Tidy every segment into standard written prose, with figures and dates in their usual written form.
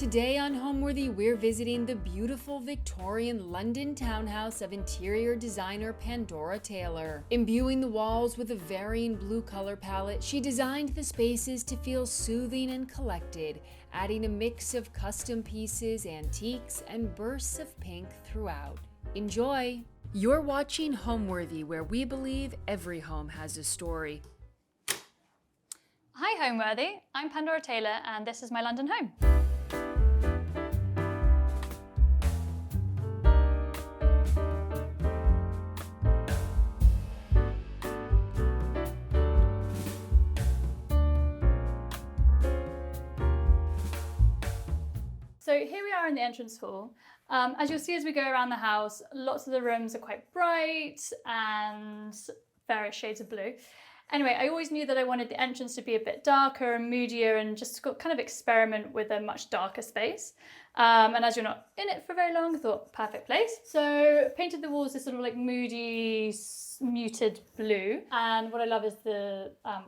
Today on Homeworthy, we're visiting the beautiful Victorian London townhouse of interior designer Pandora Taylor. Imbuing the walls with a varying blue color palette, she designed the spaces to feel soothing and collected, adding a mix of custom pieces, antiques, and bursts of pink throughout. Enjoy! You're watching Homeworthy, where we believe every home has a story. Hi Homeworthy, I'm Pandora Taylor and this is my London home. So here we are in the entrance hall. As you'll see as we go around the house, lots of the rooms are quite bright and various shades of blue. Anyway, I always knew that I wanted the entrance to be a bit darker and moodier and just kind of experiment with a much darker space. And as you're not in it for very long, I thought perfect place. So painted the walls this sort of like moody, muted blue. And what I love is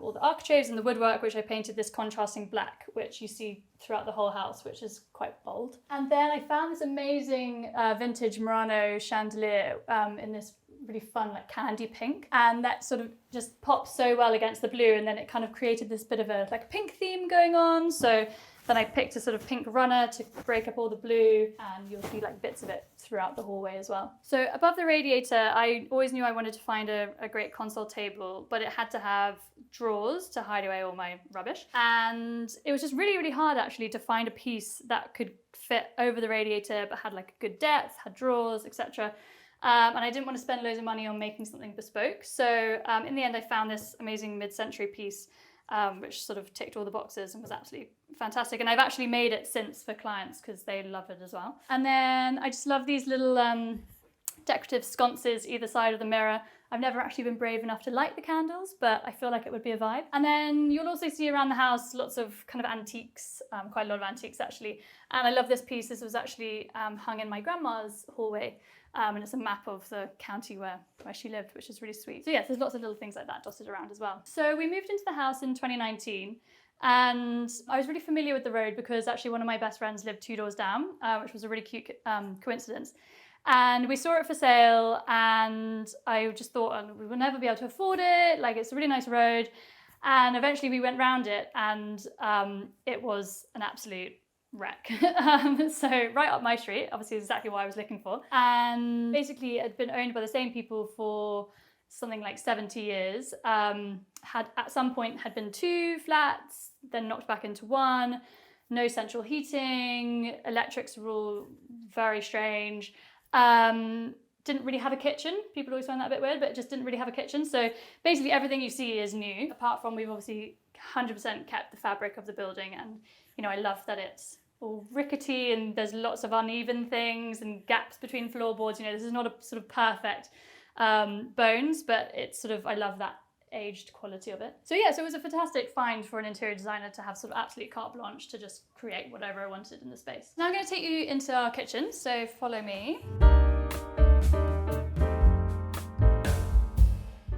all the architraves and the woodwork, which I painted this contrasting black, which you see throughout the whole house, which is quite bold. And then I found this amazing vintage Murano chandelier in this really fun like candy pink, and that sort of just pops so well against the blue, and then it kind of created this bit of a like pink theme going on. So then I picked a sort of pink runner to break up all the blue, and you'll see like bits of it throughout the hallway as well. So above the radiator, I always knew I wanted to find a great console table, but it had to have drawers to hide away all my rubbish. And it was just really, really hard actually to find a piece that could fit over the radiator, but had like a good depth, had drawers, etc. And I didn't want to spend loads of money on making something bespoke. So in the end, I found this amazing mid-century piece, which sort of ticked all the boxes and was absolutely fantastic. And I've actually made it since for clients because they love it as well. And then I just love these little decorative sconces either side of the mirror. I've never actually been brave enough to light the candles, but I feel like it would be a vibe. And then you'll also see around the house lots of kind of antiques, quite a lot of antiques actually. And I love this piece. This was actually hung in my grandma's hallway. And it's a map of the county where she lived, which is really sweet. So yes, there's lots of little things like that dotted around as well. So we moved into the house in 2019, and I was really familiar with the road because actually one of my best friends lived 2 doors down, which was a really cute coincidence. And we saw it for sale, and I just thought we will never be able to afford it. Like, it's a really nice road. And eventually we went round it, and it was an absolute wreck. So right up my street, obviously exactly what I was looking for. And basically it had been owned by the same people for something like 70 years. Had at some point had been 2 flats, then knocked back into 1, no central heating, electrics were all very strange. Didn't really have a kitchen. People always find that a bit weird, but it just didn't really have a kitchen. So basically everything you see is new, apart from we've obviously 100% kept the fabric of the building. And, you know, I love that it's all rickety and there's lots of uneven things and gaps between floorboards. You know, this is not a sort of perfect bones, but it's sort of, I love that aged quality of it. So yeah, so it was a fantastic find for an interior designer to have sort of absolute carte blanche to just create whatever I wanted in the space. Now I'm going to take you into our kitchen, so follow me.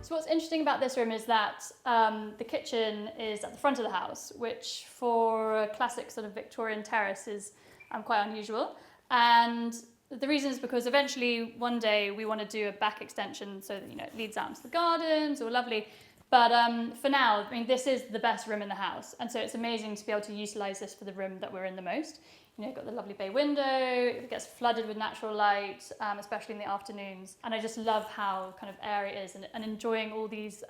So what's interesting about this room is that the kitchen is at the front of the house, which for a classic sort of Victorian terrace is quite unusual. And the reason is because eventually one day we want to do a back extension so that, you know, it leads out into the gardens, all lovely. But for now, I mean, this is the best room in the house. And so it's amazing to be able to utilize this for the room that we're in the most. You know, you've got the lovely bay window, it gets flooded with natural light, especially in the afternoons. And I just love how kind of airy it is and enjoying all these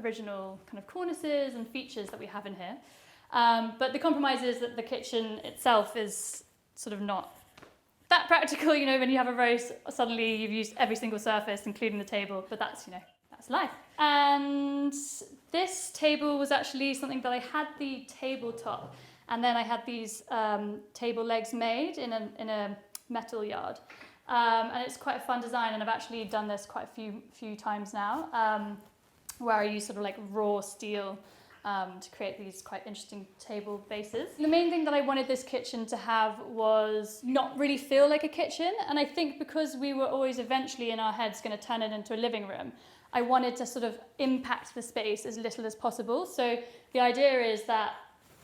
original kind of cornices and features that we have in here. But the compromise is that the kitchen itself is sort of not that practical. You know, when you have a roast, suddenly you've used every single surface, including the table, but that's, you know, that's life. And this table was actually something that I had the tabletop, and then I had these table legs made in a metal yard. And it's quite a fun design, and I've actually done this quite a few times now, where I use sort of like raw steel to create these quite interesting table bases. The main thing that I wanted this kitchen to have was not really feel like a kitchen, and I think because we were always eventually in our heads going to turn it into a living room, I wanted to sort of impact the space as little as possible. So the idea is that,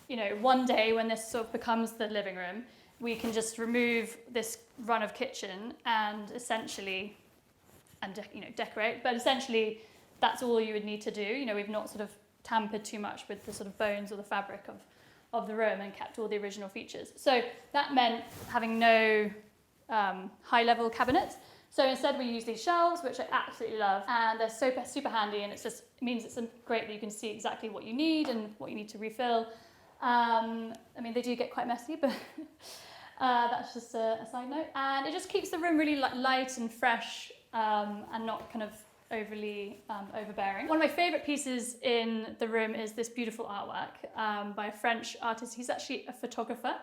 you know, one day when this sort of becomes the living room, we can just remove this run of kitchen and essentially, decorate. But essentially, that's all you would need to do. We've not sort of tampered too much with the sort of bones or the fabric of the room and kept all the original features. So that meant having no high-level cabinets. So instead we use these shelves, which I absolutely love, and they're super, super handy, and it means it's great that you can see exactly what you need and what you need to refill. They do get quite messy, but that's just a side note. And it just keeps the room really light and fresh and not kind of overly overbearing. One of my favourite pieces in the room is this beautiful artwork by a French artist. He's actually a photographer,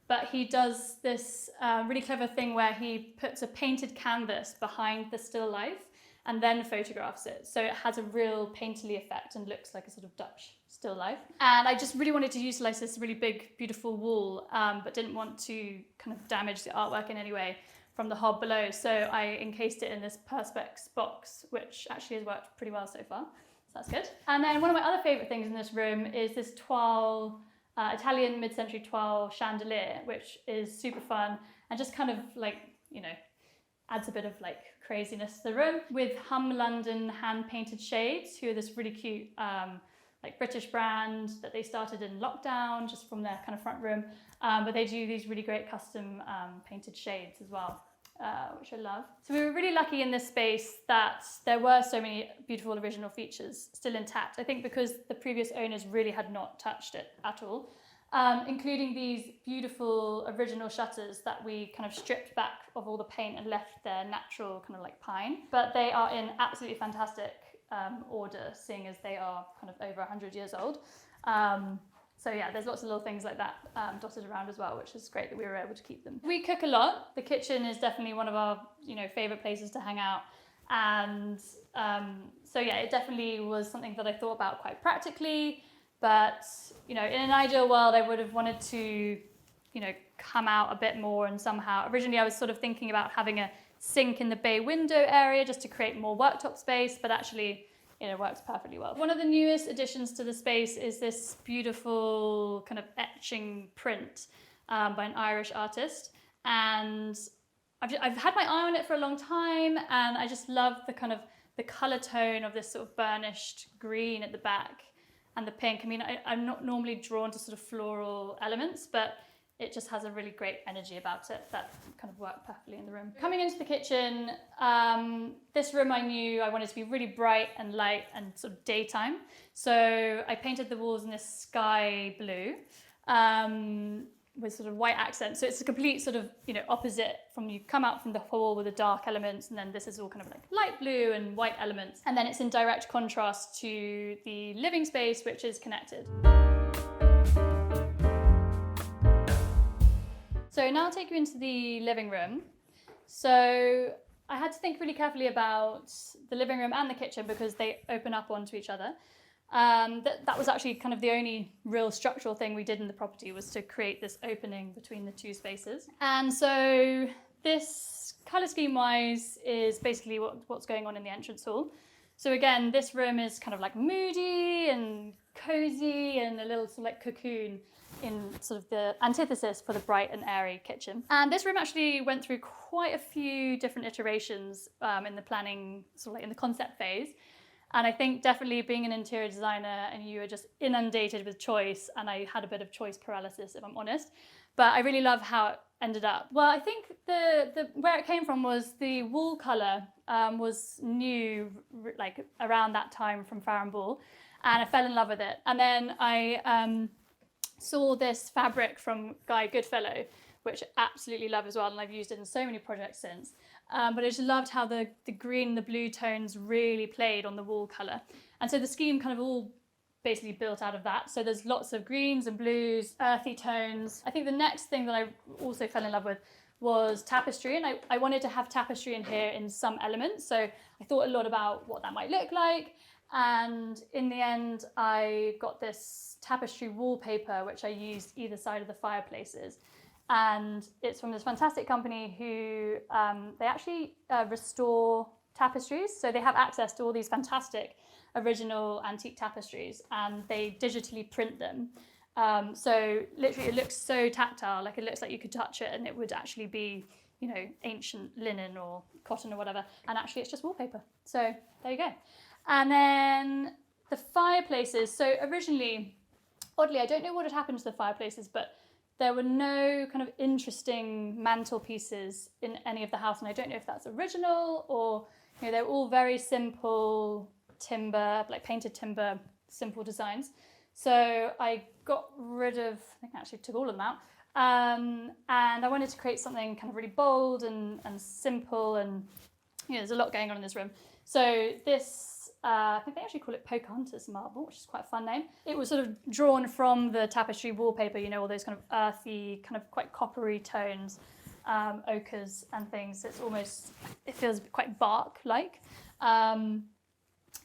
but he does this really clever thing where he puts a painted canvas behind the still life and then photographs it. So it has a real painterly effect and looks like a sort of Dutch still life. And I just really wanted to utilise this really big, beautiful wall, but didn't want to kind of damage the artwork in any way from the hob below. So I encased it in this Perspex box, which actually has worked pretty well so far. So that's good. And then one of my other favourite things in this room is this toile, Italian mid-century toile chandelier, which is super fun and just kind of adds a bit of craziness to the room, with London hand-painted shades, who are this really cute British brand that they started in lockdown just from their kind of front room, but they do these really great custom painted shades as well, which I love. So we were really lucky in this space that there were so many beautiful original features still intact. I think because the previous owners really had not touched it at all, including these beautiful original shutters that we kind of stripped back of all the paint and left their natural kind of pine. But they are in absolutely fantastic order, seeing as they are kind of over 100 years old. So yeah, there's lots of little things like that dotted around as well, which is great that we were able to keep them. We cook a lot. The kitchen is definitely one of our favourite places to hang out. And so yeah, it definitely was something that I thought about quite practically. But in an ideal world, I would have wanted to come out a bit more, and somehow originally I was sort of thinking about having a sink in the bay window area just to create more worktop space, but actually it works perfectly well. One of the newest additions to the space is this beautiful kind of etching print by an Irish artist, and I've had my eye on it for a long time, and I just love the colour tone of this sort of burnished green at the back and the pink. I'm not normally drawn to sort of floral elements, but it just has a really great energy about it that kind of worked perfectly in the room. Coming into the kitchen, this room I knew I wanted to be really bright and light and sort of daytime. So I painted the walls in this sky blue with sort of white accents. So it's a complete sort of, opposite from you come out from the hall with the dark elements, and then this is all kind of light blue and white elements. And then it's in direct contrast to the living space, which is connected. So now I'll take you into the living room. So I had to think really carefully about the living room and the kitchen because they open up onto each other. That was actually kind of the only real structural thing we did in the property, was to create this opening between the two spaces. And so this colour scheme wise is basically what's going on in the entrance hall. So again, this room is kind of moody and cozy and a little sort of cocoon in sort of the antithesis for the bright and airy kitchen. And this room actually went through quite a few different iterations in the planning, sort of in the concept phase. And I think definitely being an interior designer and you are just inundated with choice, and I had a bit of choice paralysis, if I'm honest, but I really love how it ended up. Well, I think the where it came from was the wall colour was new, around that time from Farrow & Ball, and I fell in love with it. And then I saw this fabric from Guy Goodfellow, which I absolutely love as well, and I've used it in so many projects since. But I just loved how the green and the blue tones really played on the wall colour. And so the scheme kind of all basically built out of that. So there's lots of greens and blues, earthy tones. I think the next thing that I also fell in love with was tapestry, and I wanted to have tapestry in here in some elements. So I thought a lot about what that might look like. And in the end, I got this tapestry wallpaper, which I used either side of the fireplaces. And it's from this fantastic company who they actually restore tapestries. So they have access to all these fantastic original antique tapestries, and they digitally print them So literally it looks so tactile, like it looks like you could touch it and it would actually be, you know, ancient linen or cotton or whatever. And actually it's just wallpaper. So there you go. And then the fireplaces. So originally, oddly, I don't know what had happened to the fireplaces, but there were no kind of interesting mantelpieces in any of the house. And I don't know if that's original or, you know, they're all very simple timber, like painted timber, simple designs. So I got rid of, I think I actually took all of them out. And I wanted to create something kind of really bold and simple, and you know, there's a lot going on in this room. So this, I think they actually call it Pocahontas marble, which is quite a fun name. It was sort of drawn from the tapestry wallpaper, you know, all those kind of earthy, kind of quite coppery tones, ochres and things. It's almost, it feels quite bark-like.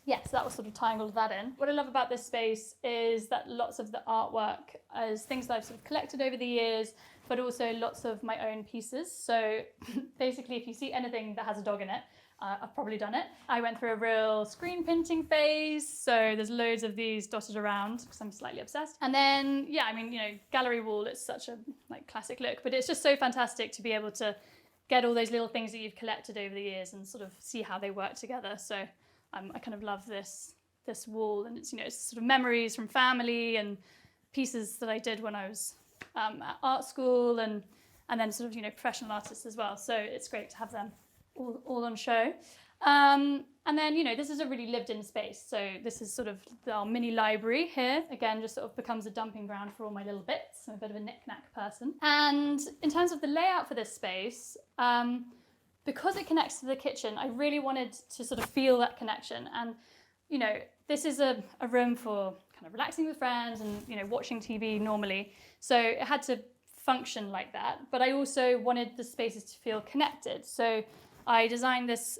Yeah, so that was sort of tying all of that in. What I love about this space is that lots of the artwork is things that I've sort of collected over the years, but also lots of my own pieces. So basically, if you see anything that has a dog in it, I've probably done it. I went through a real screen printing phase, so there's loads of these dotted around because I'm slightly obsessed. And then, yeah, I mean, you know, gallery wall, it's such a like classic look, but it's just so fantastic to be able to get all those little things that you've collected over the years and sort of see how they work together. So I kind of love this wall, and it's, you know, it's sort of memories from family and pieces that I did when I was at art school, and then sort of, you know, professional artists as well. So it's great to have them all on show. And then, you know, this is a really lived-in space. So this is sort of our mini library here. Again, just sort of becomes a dumping ground for all my little bits. I'm a bit of a knick-knack person. And in terms of the layout for this space, because it connects to the kitchen, I really wanted to sort of feel that connection. And, you know, this is a room for kind of relaxing with friends and, you know, watching TV normally. So it had to function like that. But I also wanted the spaces to feel connected. So I designed this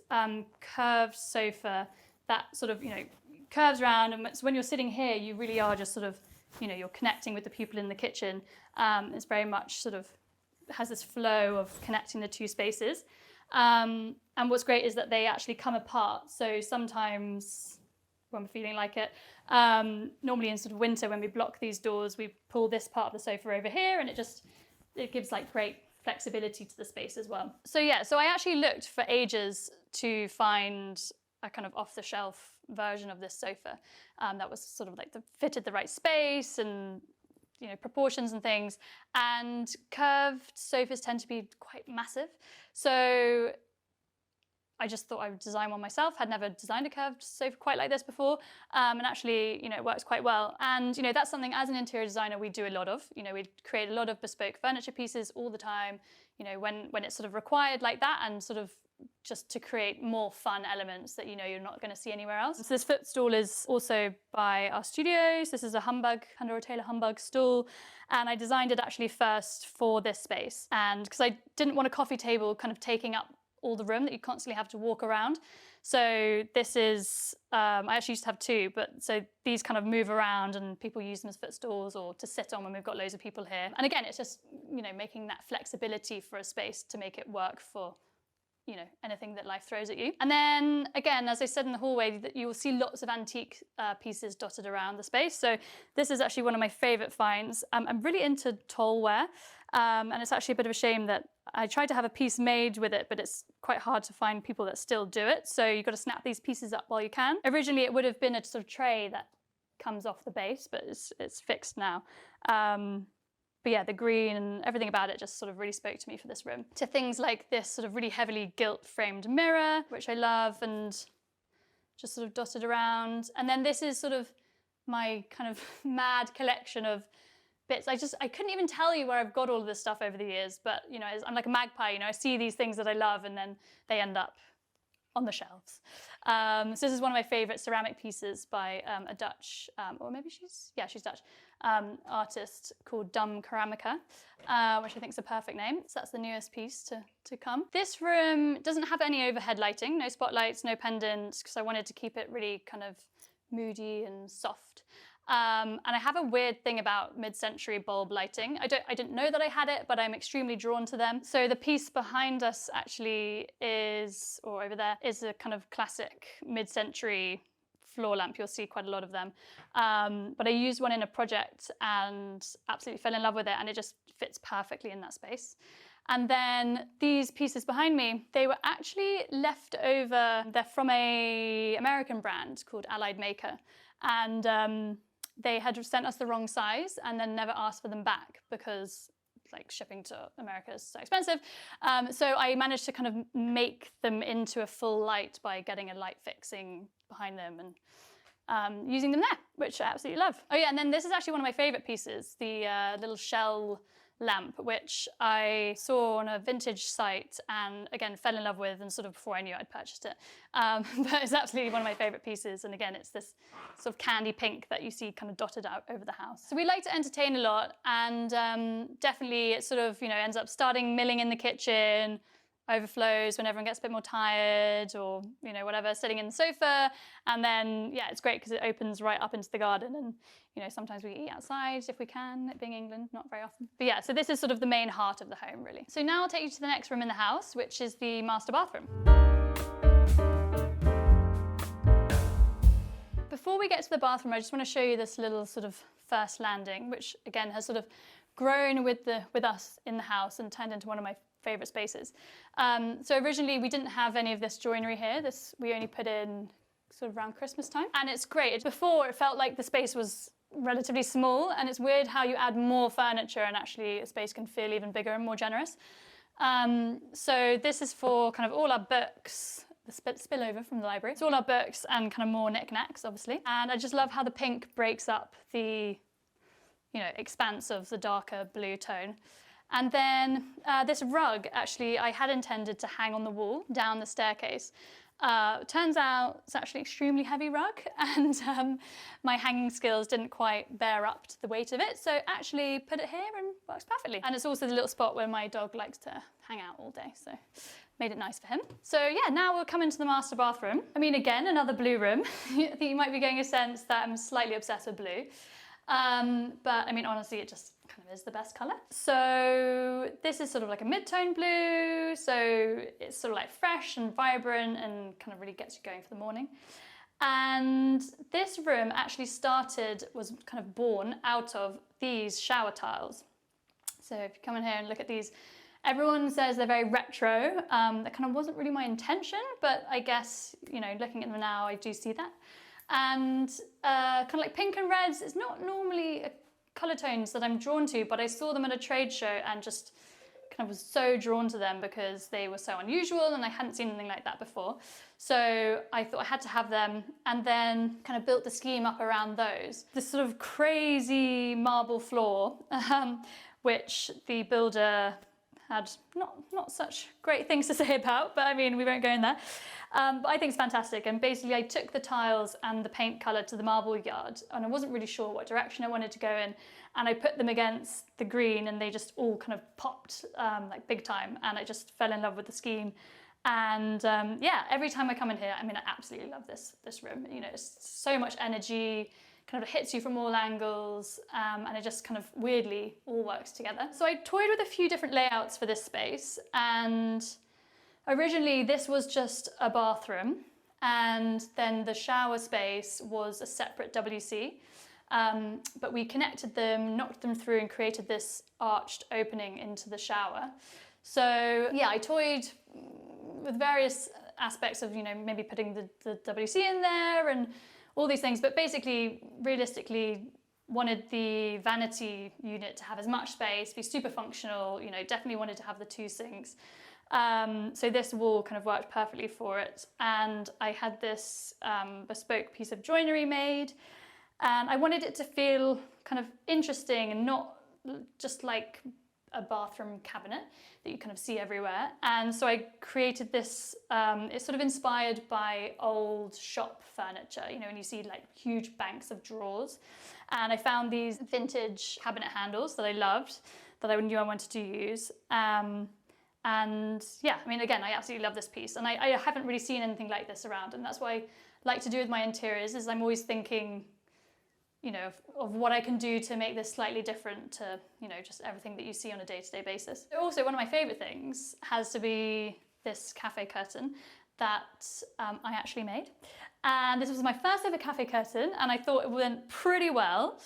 curved sofa that sort of, you know, curves around. And so when you're sitting here, you really are just sort of, you know, you're connecting with the people in the kitchen. It's very much sort of has this flow of connecting the two spaces. And what's great is that they actually come apart. So sometimes when we're feeling like it, normally in sort of winter when we block these doors, we pull this part of the sofa over here, and it gives like great flexibility to the space as well. So yeah, so I actually looked for ages to find a kind of off-the-shelf version of this sofa that was sort of like fitted the right space and, you know, proportions and things. And curved sofas tend to be quite massive. So I just thought I would design one myself. Had never designed a curved sofa quite like this before. And actually, you know, it works quite well. And, you know, that's something as an interior designer we do a lot of. You know, we create a lot of bespoke furniture pieces all the time, you know, when it's sort of required like that, and sort of just to create more fun elements that, you know, you're not going to see anywhere else. So this footstool is also by our studios. This is a Humbug, Pandora Taylor Humbug stool. And I designed it actually first for this space. And because I didn't want a coffee table kind of taking up all the room that you constantly have to walk around. So this is, I actually used to have two, but so these kind of move around and people use them as footstools or to sit on when we've got loads of people here. And again, it's just, you know, making that flexibility for a space to make it work for, you know, anything that life throws at you. And then again, as I said in the hallway, that you will see lots of antique pieces dotted around the space. So this is actually one of my favorite finds. I'm really into tallware, and it's actually a bit of a shame that I tried to have a piece made with it, but it's quite hard to find people that still do it. So you've got to snap these pieces up while you can. Originally, it would have been a sort of tray that comes off the base, but it's fixed now. But yeah, the green and everything about it just sort of really spoke to me for this room. To things like this sort of really heavily gilt-framed mirror, which I love, and just sort of dotted around. And then this is sort of my kind of mad collection of bits. I couldn't even tell you where I've got all of this stuff over the years, but, you know, I'm like a magpie, you know, I see these things that I love and then they end up on the shelves. So this is one of my favorite ceramic pieces by a Dutch, or maybe she's Dutch, artist called Dumb Ceramica, which I think is a perfect name. So that's the newest piece to come. This room doesn't have any overhead lighting, no spotlights, no pendants, because I wanted to keep it really kind of moody and soft. And I have a weird thing about mid-century bulb lighting. I didn't know that I had it, but I'm extremely drawn to them. So the piece behind us actually is, or over there, is a kind of classic mid-century floor lamp. You'll see quite a lot of them. But I used one in a project and absolutely fell in love with it, and it just fits perfectly in that space. And then these pieces behind me, they were actually left over. They're from a American brand called Allied Maker. And they had sent us the wrong size and then never asked for them back because like shipping to America is so expensive. So I managed to kind of make them into a full light by getting a light fixing behind them and using them there, which I absolutely love. Oh yeah, and then this is actually one of my favorite pieces, the little shell lamp, which I saw on a vintage site and again fell in love with, and sort of before I knew I'd purchased it. But it's absolutely one of my favorite pieces, and again it's this sort of candy pink that you see kind of dotted out over the house. So we like to entertain a lot, and definitely it sort of, you know, ends up starting milling in the kitchen, overflows when everyone gets a bit more tired, or, you know, whatever, sitting in the sofa. And then, yeah, it's great because it opens right up into the garden. And, you know, sometimes we eat outside if we can, it being England, not very often. But yeah, so this is sort of the main heart of the home, really. So now I'll take you to the next room in the house, which is the master bathroom. Before we get to the bathroom, I just want to show you this little sort of first landing, which again has sort of grown with us in the house and turned into one of my favourite spaces. So originally we didn't have any of this joinery here. This we only put in sort of around Christmas time, and it's great. Before it felt like the space was relatively small, and it's weird how you add more furniture and actually a space can feel even bigger and more generous. So this is for kind of all our books, the spillover from the library. It's all our books and kind of more knickknacks, obviously. And I just love how the pink breaks up the, you know, expanse of the darker blue tone. And then this rug, actually, I had intended to hang on the wall down the staircase. Turns out it's actually an extremely heavy rug, and my hanging skills didn't quite bear up to the weight of it. So actually put it here and works perfectly. And it's also the little spot where my dog likes to hang out all day. So made it nice for him. So yeah, now we'll come into the master bathroom. I mean, again, another blue room. I think you might be getting a sense that I'm slightly obsessed with blue. But I mean, honestly, it just kind of is the best colour. So this is sort of like a mid-tone blue, so it's sort of like fresh and vibrant and kind of really gets you going for the morning. And this room actually was kind of born out of these shower tiles. So if you come in here and look at these, everyone says they're very retro. That kind of wasn't really my intention, but I guess, you know, looking at them now, I do see that. And kind of like pink and reds, it's not normally colour tones that I'm drawn to, but I saw them at a trade show and just kind of was so drawn to them because they were so unusual and I hadn't seen anything like that before. So I thought I had to have them, and then kind of built the scheme up around those. This sort of crazy marble floor, which the builder had not such great things to say about, but I mean, we won't go in there. But I think it's fantastic, and basically I took the tiles and the paint colour to the marble yard, and I wasn't really sure what direction I wanted to go in, and I put them against the green and they just all kind of popped like big time, and I just fell in love with the scheme. And yeah, every time I come in here, I mean, I absolutely love this room. You know, it's so much energy, kind of hits you from all angles, and it just kind of weirdly all works together. So I toyed with a few different layouts for this space, and originally this was just a bathroom, and then the shower space was a separate WC, but we connected them, knocked them through, and created this arched opening into the shower. So yeah, I toyed with various aspects of, you know, maybe putting the WC in there and all these things, but basically, realistically, wanted the vanity unit to have as much space, be super functional, you know, definitely wanted to have the 2 sinks. So this wall kind of worked perfectly for it. And I had this bespoke piece of joinery made, and I wanted it to feel kind of interesting and not just like a bathroom cabinet that you kind of see everywhere. And so I created this, it's sort of inspired by old shop furniture, you know, when you see like huge banks of drawers. And I found these vintage cabinet handles that I loved, that I knew I wanted to use. And yeah, I mean, again, I absolutely love this piece, and I haven't really seen anything like this around, and that's what I like to do with my interiors, is I'm always thinking, you know, of what I can do to make this slightly different to, you know, just everything that you see on a day-to-day basis. Also, one of my favourite things has to be this cafe curtain that I actually made. And this was my first ever cafe curtain, and I thought it went pretty well.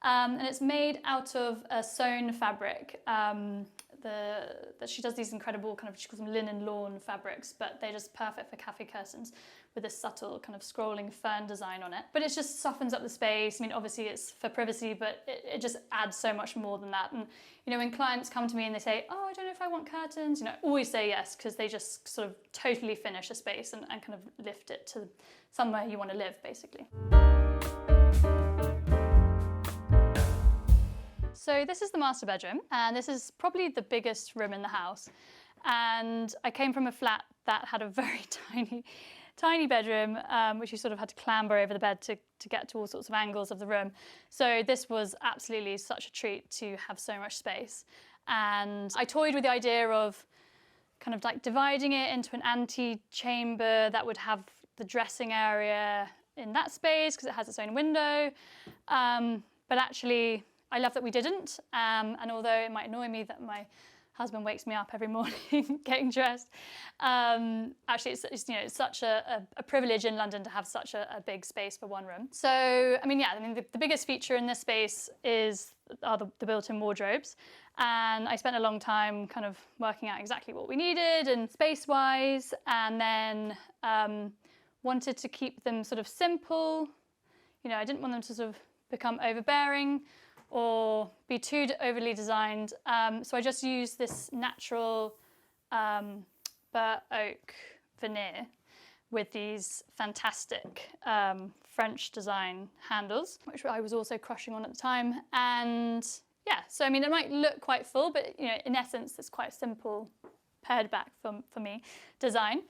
And it's made out of a sewn fabric. That she does these incredible kind of, she calls them linen lawn fabrics, but they're just perfect for cafe curtains with this subtle kind of scrolling fern design on it. But it just softens up the space. I mean, obviously it's for privacy, but it just adds so much more than that. And, you know, when clients come to me and they say, oh, I don't know if I want curtains, you know, I always say yes, because they just sort of totally finish a space and kind of lift it to somewhere you want to live, basically. So this is the master bedroom, and this is probably the biggest room in the house. And I came from a flat that had a very tiny bedroom, which you sort of had to clamber over the bed to get to all sorts of angles of the room. So this was absolutely such a treat to have so much space. And I toyed with the idea of kind of like dividing it into an ante-chamber that would have the dressing area in that space because it has its own window. But actually, I love that we didn't, and although it might annoy me that my husband wakes me up every morning getting dressed, actually it's you know, it's such a privilege in London to have such a big space for one room. So I mean, yeah, I mean the biggest feature in this space are the built-in wardrobes, and I spent a long time kind of working out exactly what we needed and space-wise, and then wanted to keep them sort of simple. You know, I didn't want them to sort of become overbearing or be too overly designed. So I just used this natural burr oak veneer with these fantastic French design handles, which I was also crushing on at the time. And yeah, so I mean, it might look quite full, but you know, in essence, it's quite a simple, pared back for me, design.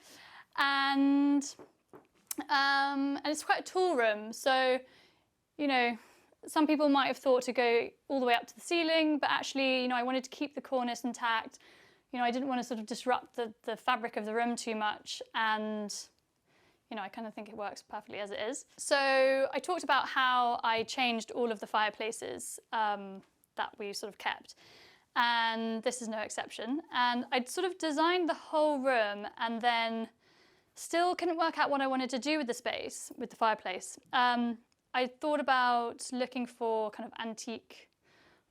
And it's quite a tall room. So, you know, some people might have thought to go all the way up to the ceiling, but actually, you know, I wanted to keep the cornice intact. You know, I didn't want to sort of disrupt the fabric of the room too much, and, you know, I kind of think it works perfectly as it is. So I talked about how I changed all of the fireplaces that we sort of kept, and this is no exception. And I'd sort of designed the whole room and then still couldn't work out what I wanted to do with the space, with the fireplace. I thought about looking for kind of antique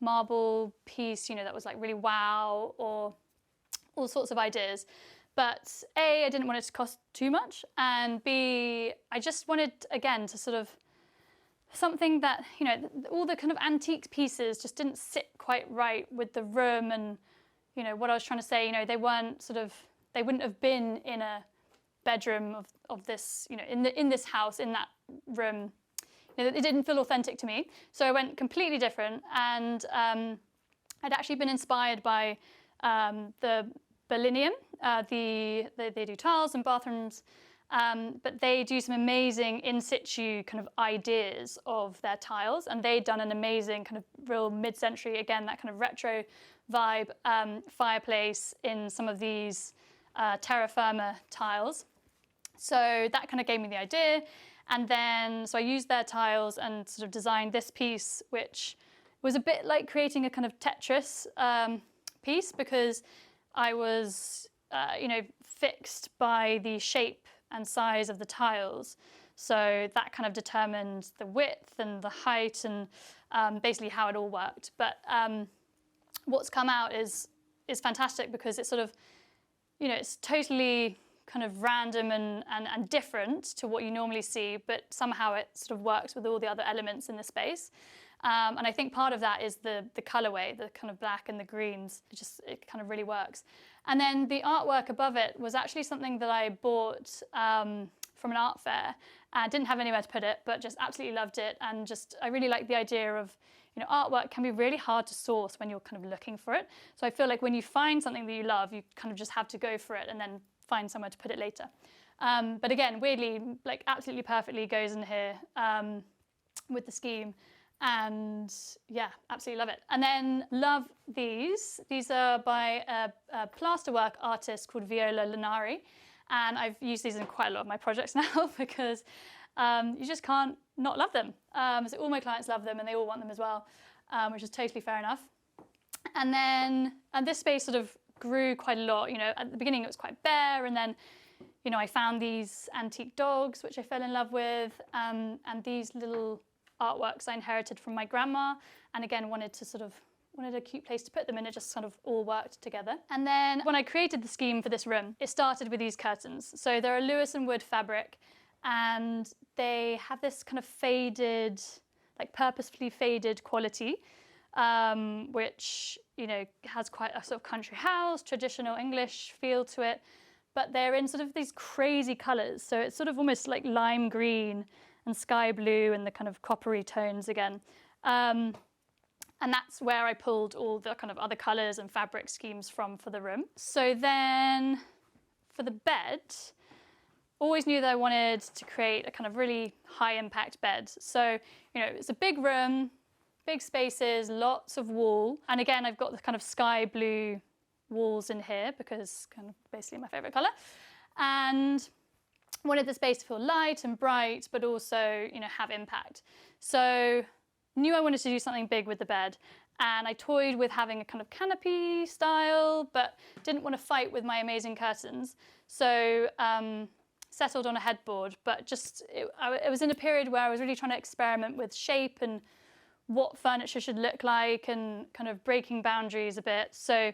marble piece, you know, that was like really wow, or all sorts of ideas. But A, I didn't want it to cost too much, and B, I just wanted, again, to sort of something that, you know, all the kind of antique pieces just didn't sit quite right with the room, and, you know, what I was trying to say, you know, they wouldn't have been in a bedroom of this, you know, in this house, in that room. It didn't feel authentic to me, so I went completely different. And I'd actually been inspired by the Berlinium. They do tiles and bathrooms, but they do some amazing in situ kind of ideas of their tiles, and they'd done an amazing kind of real mid-century, again, that kind of retro vibe fireplace in some of these terra firma tiles. So that kind of gave me the idea. And then, so I used their tiles and sort of designed this piece, which was a bit like creating a kind of Tetris piece, because I was, you know, fixed by the shape and size of the tiles. So that kind of determined the width and the height and basically how it all worked. But what's come out is fantastic, because it's sort of, you know, it's totally kind of random and different to what you normally see, but somehow it sort of works with all the other elements in the space. And I think part of that is the colourway, the kind of black and the greens. It kind of really works. And then the artwork above it was actually something that I bought from an art fair. I didn't have anywhere to put it, but just absolutely loved it. And just, I really like the idea of, you know, artwork can be really hard to source when you're kind of looking for it. So I feel like when you find something that you love, you kind of just have to go for it and then find somewhere to put it later. But again, weirdly, like absolutely perfectly goes in here with the scheme. And yeah, absolutely love it. And then love these. These are by a plasterwork artist called Viola Linari. And I've used these in quite a lot of my projects now, because you just can't not love them. So all my clients love them and they all want them as well, which is totally fair enough. And then this space sort of grew quite a lot. You know, at the beginning it was quite bare, and then, you know, I found these antique dogs, which I fell in love with, and these little artworks I inherited from my grandma, and again wanted a cute place to put them, and it just sort of all worked together. And then when I created the scheme for this room, it started with these curtains. So they're a Lewis and Wood fabric, and they have this kind of faded, like purposefully faded quality, which, you know, has quite a sort of country house, traditional English feel to it, but they're in sort of these crazy colours. So it's sort of almost like lime green and sky blue and the kind of coppery tones again. And that's where I pulled all the kind of other colours and fabric schemes from for the room. So then for the bed, always knew that I wanted to create a kind of really high impact bed. So, you know, it's a big room, big spaces, lots of wall. And again, I've got the kind of sky blue walls in here because kind of basically my favourite colour. And wanted the space to feel light and bright, but also, you know, have impact. So knew I wanted to do something big with the bed, and I toyed with having a kind of canopy style, but didn't want to fight with my amazing curtains. So settled on a headboard, but just it was in a period where I was really trying to experiment with shape and what furniture should look like and kind of breaking boundaries a bit. So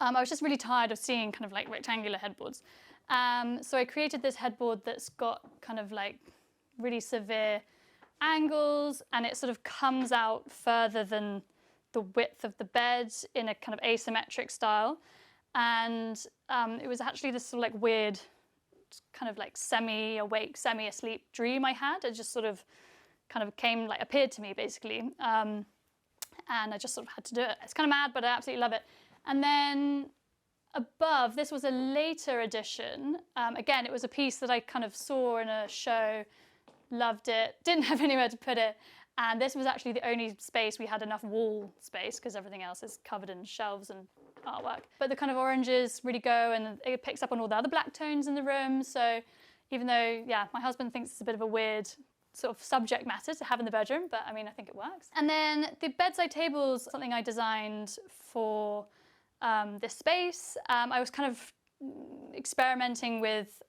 I was just really tired of seeing kind of like rectangular headboards. So I created this headboard that's got kind of like really severe angles, and it sort of comes out further than the width of the bed in a kind of asymmetric style. And it was actually this sort of like weird kind of like semi-awake, semi-asleep dream I had. It just sort of kind of appeared to me basically. And I just sort of had to do it. It's kind of mad, but I absolutely love it. And then above, this was a later edition. Again, it was a piece that I kind of saw in a show, loved it, didn't have anywhere to put it. And this was actually the only space we had enough wall space because everything else is covered in shelves and artwork. But the kind of oranges really go, and it picks up on all the other black tones in the room. So even though, yeah, my husband thinks it's a bit of a weird sort of subject matter to have in the bedroom, but I mean, I think it works. And then the bedside tables, something I designed for this space. I was kind of experimenting with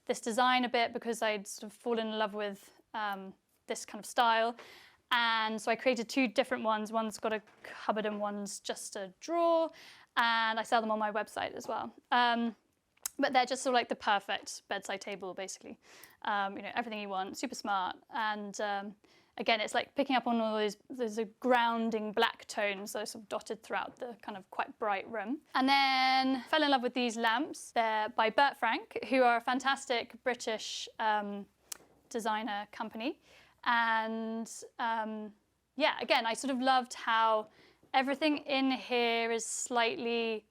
this design a bit because I'd sort of fallen in love with this kind of style. And so I created two different ones. One's got a cupboard and one's just a drawer. And I sell them on my website as well. But they're just sort of like the perfect bedside table, basically. You know, everything you want, super smart. And again, it's like picking up on all those grounding black tones that are sort of dotted throughout the kind of quite bright room. And then fell in love with these lamps. They're by Bert Frank, who are a fantastic British designer company. And yeah, again, I sort of loved how everything in here is slightly,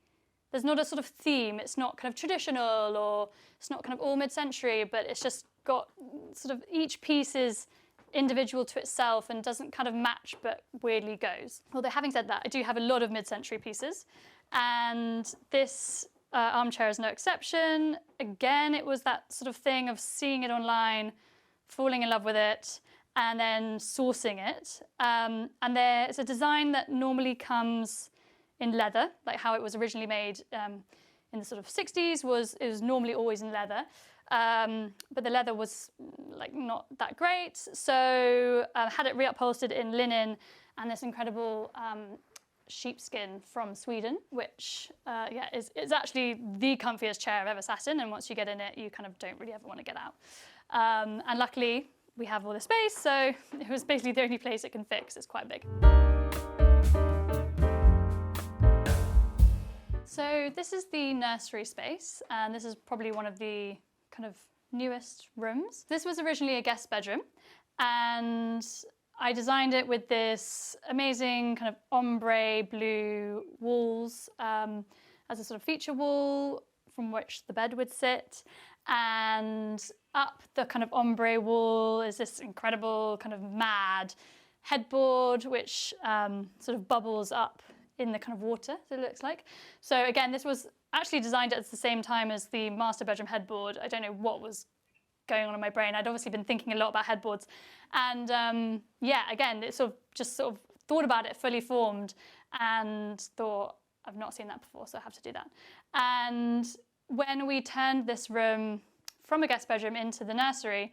there's not a sort of theme. It's not kind of traditional, or it's not kind of all mid-century, but it's just got sort of each piece is individual to itself and doesn't kind of match, but weirdly goes. Although having said that, I do have a lot of mid-century pieces, and this armchair is no exception. Again, it was that sort of thing of seeing it online, falling in love with it, and then sourcing it. And there's a design that normally comes in leather, like how it was originally made in the sort of 60s, it was normally always in leather. But the leather was like not that great, so had it reupholstered in linen and this incredible sheepskin from Sweden, which yeah, is actually the comfiest chair I've ever sat in, and once you get in it, you kind of don't really ever want to get out. And luckily, we have all the space, so it was basically the only place it can fit because it's quite big. So this is the nursery space, and this is probably one of the kind of newest rooms. This was originally a guest bedroom, and I designed it with this amazing kind of ombre blue walls as a sort of feature wall from which the bed would sit, and up the kind of ombre wall is this incredible kind of mad headboard which sort of bubbles up in the kind of water, it looks like. So again, this was actually designed at the same time as the master bedroom headboard. I don't know what was going on in my brain. I'd obviously been thinking a lot about headboards. And yeah, again, it sort of thought about it fully formed and thought, I've not seen that before, so I have to do that. And when we turned this room from a guest bedroom into the nursery,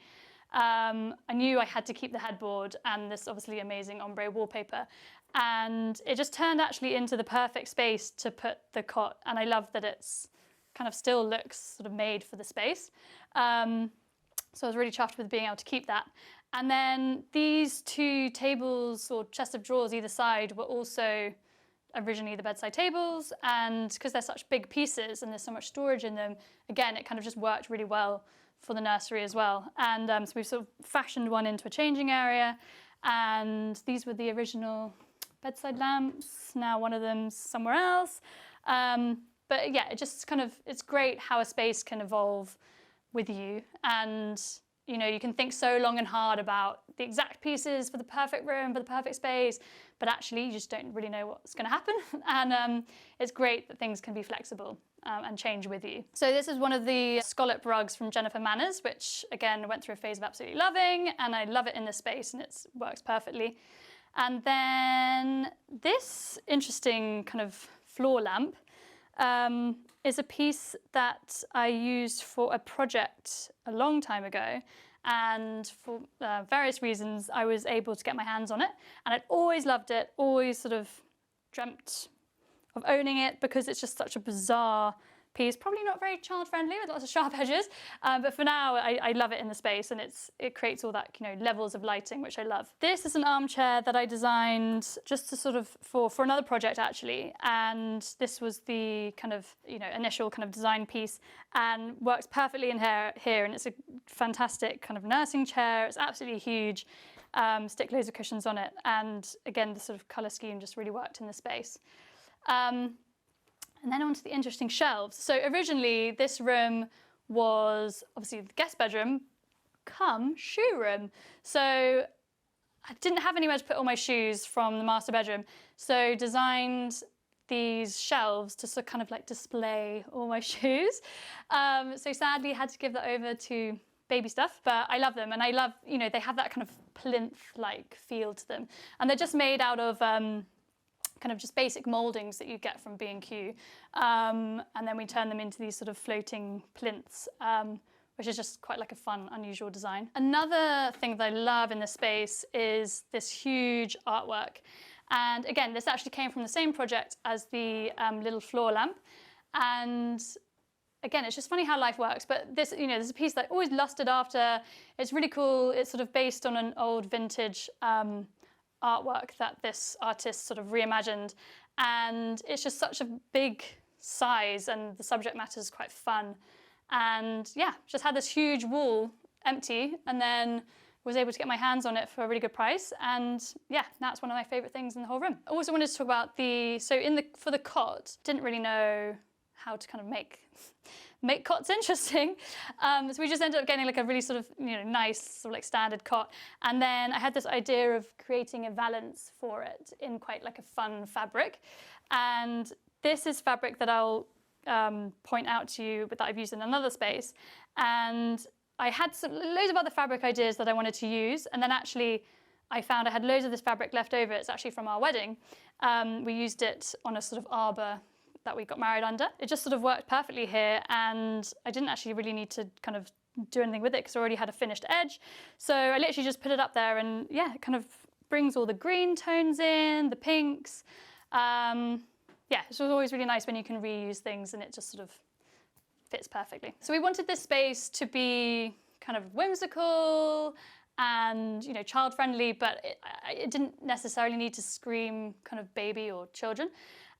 I knew I had to keep the headboard and this obviously amazing ombre wallpaper. And it just turned actually into the perfect space to put the cot. And I love that it's kind of still looks sort of made for the space. So I was really chuffed with being able to keep that. And then these two tables or chest of drawers either side were also originally the bedside tables, and because they're such big pieces and there's so much storage in them, again, it kind of just worked really well for the nursery as well. And so we've sort of fashioned one into a changing area, and these were the original bedside lamps. Now one of them's somewhere else. But yeah, it just kind of, it's great how a space can evolve with you. And you know, you can think so long and hard about the exact pieces for the perfect room, for the perfect space, but actually you just don't really know what's going to happen. And it's great that things can be flexible and change with you. So this is one of the scallop rugs from Jennifer Manners, which again went through a phase of absolutely loving, and I love it in this space and it works perfectly. And then this interesting kind of floor lamp is a piece that I used for a project a long time ago, and for various reasons I was able to get my hands on it, and I'd always loved it, always sort of dreamt of owning it because it's just such a bizarre piece, probably not very child friendly with lots of sharp edges, but for now I love it in the space, and it creates all that, you know, levels of lighting, which I love. This is an armchair that I designed just to sort of for another project actually, and this was the kind of, you know, initial kind of design piece, and works perfectly in here, and it's a fantastic kind of nursing chair. It's absolutely huge. Stick loads of cushions on it, and again the sort of colour scheme just really worked in the space. And then onto the interesting shelves. So originally this room was obviously the guest bedroom come shoe room. So I didn't have anywhere to put all my shoes from the master bedroom. So designed these shelves to sort of kind of like display all my shoes. So sadly I had to give that over to baby stuff, but I love them, and I love, you know, they have that kind of plinth-like feel to them. And they're just made out of kind of just basic mouldings that you get from B&Q, and then we turn them into these sort of floating plinths, which is just quite like a fun, unusual design. Another thing that I love in this space is this huge artwork, and again this actually came from the same project as the little floor lamp, and again it's just funny how life works, but this, you know, there's a piece that I always lusted after. It's really cool. It's sort of based on an old vintage artwork that this artist sort of reimagined, and it's just such a big size, and the subject matter is quite fun, and yeah, just had this huge wall empty, and then was able to get my hands on it for a really good price, and yeah, now it's one of my favorite things in the whole room. I also wanted to talk about for the cot, didn't really know how to kind of make cots interesting. So we just ended up getting like a really sort of, you know, nice sort of like standard cot. And then I had this idea of creating a valance for it in quite like a fun fabric. And this is fabric that I'll point out to you, but that I've used in another space. And I had loads of other fabric ideas that I wanted to use. And then actually I found I had loads of this fabric left over. It's actually from our wedding. We used it on a sort of arbor that we got married under. It just sort of worked perfectly here, and I didn't actually really need to kind of do anything with it because I already had a finished edge. So I literally just put it up there, and yeah, it kind of brings all the green tones in, the pinks. Yeah, it's always really nice when you can reuse things and it just sort of fits perfectly. So we wanted this space to be kind of whimsical and, you know, child friendly, but it didn't necessarily need to scream kind of baby or children.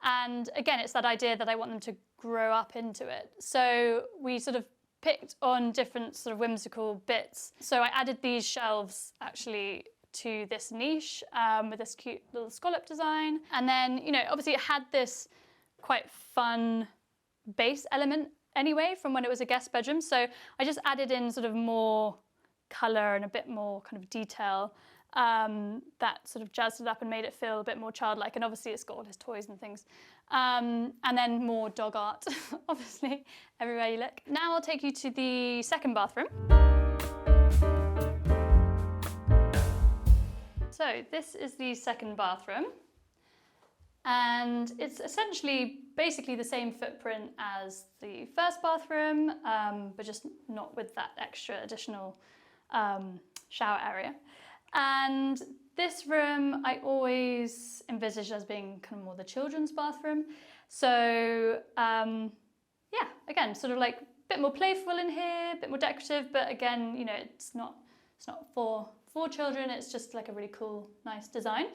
And again, it's that idea that I want them to grow up into it. So we sort of picked on different sort of whimsical bits. So I added these shelves actually to this niche with this cute little scallop design. And then, you know, obviously it had this quite fun base element anyway from when it was a guest bedroom. So I just added in sort of more colour and a bit more kind of detail that sort of jazzed it up and made it feel a bit more childlike. And obviously it's got all his toys and things. And then more dog art, obviously, everywhere you look. Now I'll take you to the second bathroom. So this is the second bathroom. And it's essentially basically the same footprint as the first bathroom, but just not with that extra additional shower area. And this room I always envisaged as being kind of more the children's bathroom. So yeah, again, sort of like a bit more playful in here, a bit more decorative, but again, you know, it's not for children, it's just like a really cool, nice design.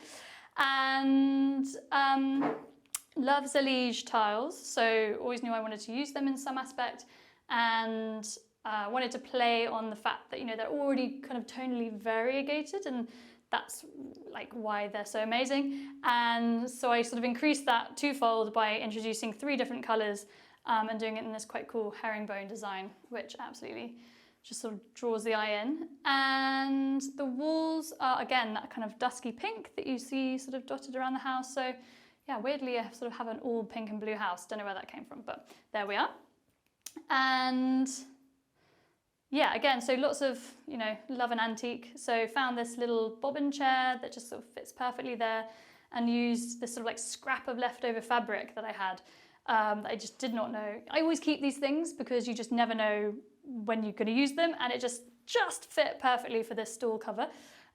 And love Zalige tiles, so always knew I wanted to use them in some aspect, and wanted to play on the fact that, you know, they're already kind of tonally variegated, and that's like why they're so amazing. And so I sort of increased that twofold by introducing 3 different colours and doing it in this quite cool herringbone design, which absolutely just sort of draws the eye in. And the walls are, again, that kind of dusky pink that you see sort of dotted around the house. So yeah, weirdly I sort of have an all pink and blue house. Don't know where that came from, but there we are. And yeah, again, so lots of, you know, love an antique. So found this little bobbin chair that just sort of fits perfectly there, and used this sort of like scrap of leftover fabric that I had that I just did not know. I always keep these things because you just never know when you're going to use them, and it just fit perfectly for this stool cover.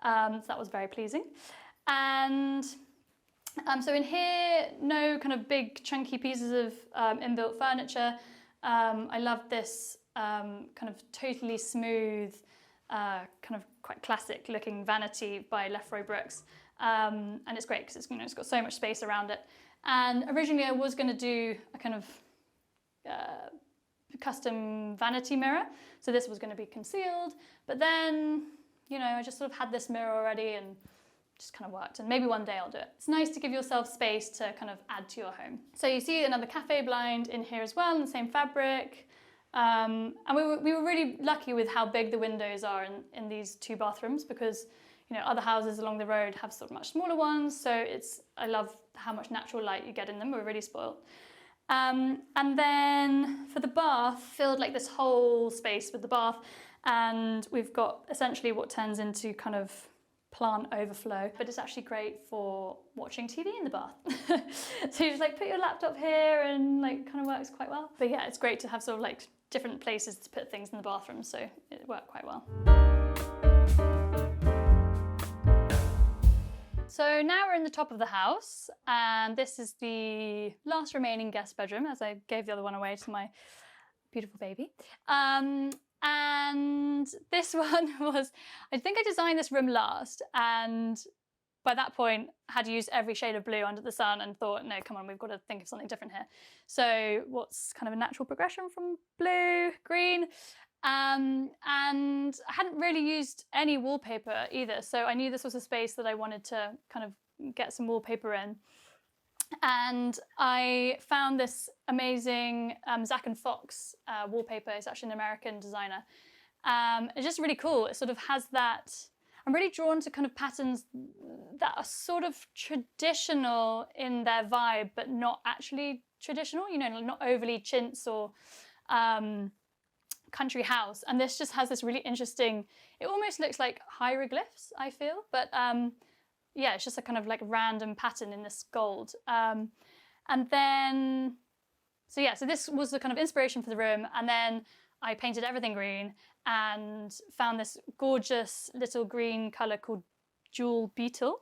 So that was very pleasing. And so in here, no kind of big chunky pieces of inbuilt furniture. I love this kind of totally smooth, kind of quite classic looking vanity by Lefroy Brooks. And it's great because it's, you know, it's got so much space around it. And originally I was going to do a kind of custom vanity mirror, so this was going to be concealed, but then, you know, I just sort of had this mirror already and just kind of worked, and maybe one day I'll do it. It's nice to give yourself space to kind of add to your home. So you see another cafe blind in here as well, in the same fabric, and we were really lucky with how big the windows are in these 2 bathrooms, because, you know, other houses along the road have sort of much smaller ones, so I love how much natural light you get in them. We're really spoiled. And then for the bath, filled like this whole space with the bath, and we've got essentially what turns into kind of plant overflow, but it's actually great for watching TV in the bath. So you just like put your laptop here and like kind of works quite well. But yeah, it's great to have sort of like different places to put things in the bathroom, so it worked quite well. So now we're in the top of the house, and this is the last remaining guest bedroom, as I gave the other one away to my beautiful baby. And this one was, I think I designed this room last, and by that point had used every shade of blue under the sun and thought, no, come on, we've got to think of something different here. So what's kind of a natural progression from blue, green, and I hadn't really used any wallpaper either, so I knew this was a space that I wanted to kind of get some wallpaper in. And I found this amazing Zac and Fox wallpaper. It's actually an American designer. It's just really cool. It sort of has that, I'm really drawn to kind of patterns that are sort of traditional in their vibe, but not actually traditional, you know, not overly chintz or country house. And this just has this really interesting, it almost looks like hieroglyphs, I feel, but yeah, it's just a kind of like random pattern in this gold. And then, so yeah, so this was the kind of inspiration for the room. And then I painted everything green and found this gorgeous little green colour called Jewel Beetle,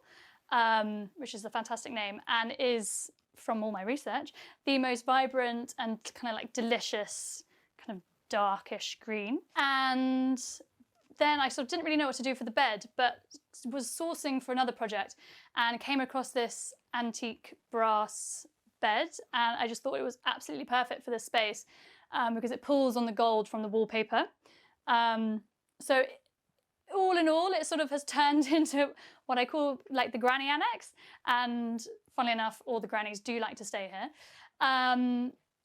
which is a fantastic name and is, from all my research, the most vibrant and kind of like delicious kind of darkish green. And then I sort of didn't really know what to do for the bed, but was sourcing for another project and came across this antique brass bed, and I just thought it was absolutely perfect for this space because it pulls on the gold from the wallpaper. So all in all, it sort of has turned into what I call like the granny annex, and funnily enough, all the grannies do like to stay here.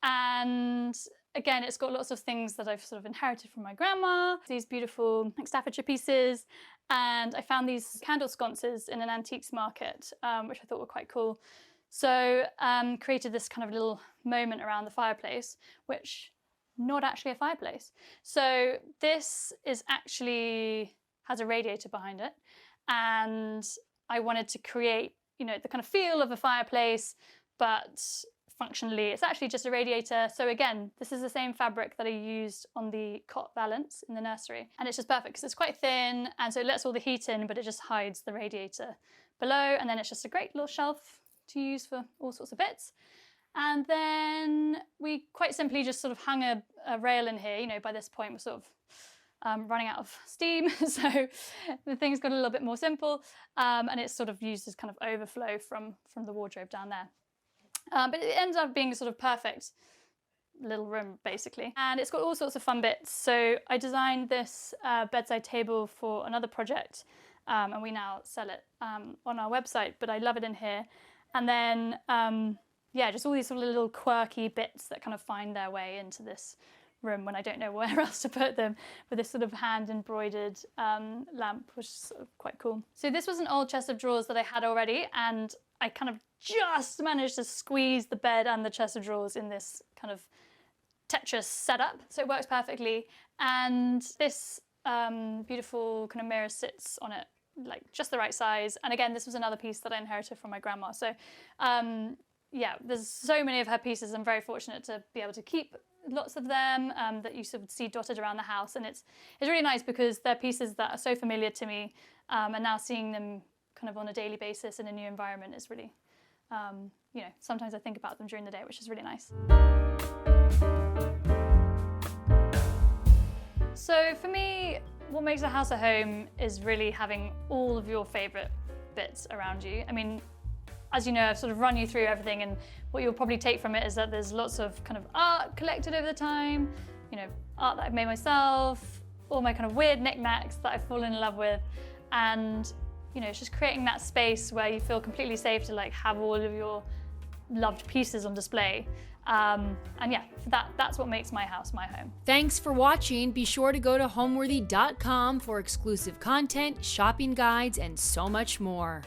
And again, it's got lots of things that I've sort of inherited from my grandma, these beautiful like Staffordshire pieces, and I found these candle sconces in an antiques market, which I thought were quite cool. So created this kind of little moment around the fireplace, which not actually a fireplace. So this is actually, has a radiator behind it, and I wanted to create, you know, the kind of feel of a fireplace, but functionally it's actually just a radiator. So again, this is the same fabric that I used on the cot valance in the nursery, and it's just perfect because it's quite thin, and so it lets all the heat in, but it just hides the radiator below, and then it's just a great little shelf to use for all sorts of bits. And then we quite simply just sort of hung a rail in here. You know, by this point we're sort of running out of steam, so the things got a little bit more simple, and it's sort of used as kind of overflow from the wardrobe down there. But it ends up being a sort of perfect little room, basically. And it's got all sorts of fun bits. So I designed this bedside table for another project, and we now sell it on our website, but I love it in here. And then, yeah, just all these sort of little quirky bits that kind of find their way into this room when I don't know where else to put them, with this sort of hand embroidered lamp, which is sort of quite cool. So this was an old chest of drawers that I had already, and I kind of just managed to squeeze the bed and the chest of drawers in this kind of Tetris setup, so it works perfectly. And this beautiful kind of mirror sits on it like just the right size. And again, this was another piece that I inherited from my grandma. So yeah, there's so many of her pieces. I'm very fortunate to be able to keep lots of them that you sort of see dotted around the house, and it's really nice because they're pieces that are so familiar to me, and now seeing them kind of on a daily basis in a new environment is really, you know, sometimes I think about them during the day, which is really nice. So for me, what makes a house a home is really having all of your favourite bits around you. I mean, as you know, I've sort of run you through everything, and what you'll probably take from it is that there's lots of kind of art collected over the time, you know, art that I've made myself, all my kind of weird knickknacks that I've fallen in love with, and, you know, it's just creating that space where you feel completely safe to like have all of your loved pieces on display. And yeah, that's what makes my house my home. Thanks for watching. Be sure to go to homeworthy.com for exclusive content, shopping guides, and so much more.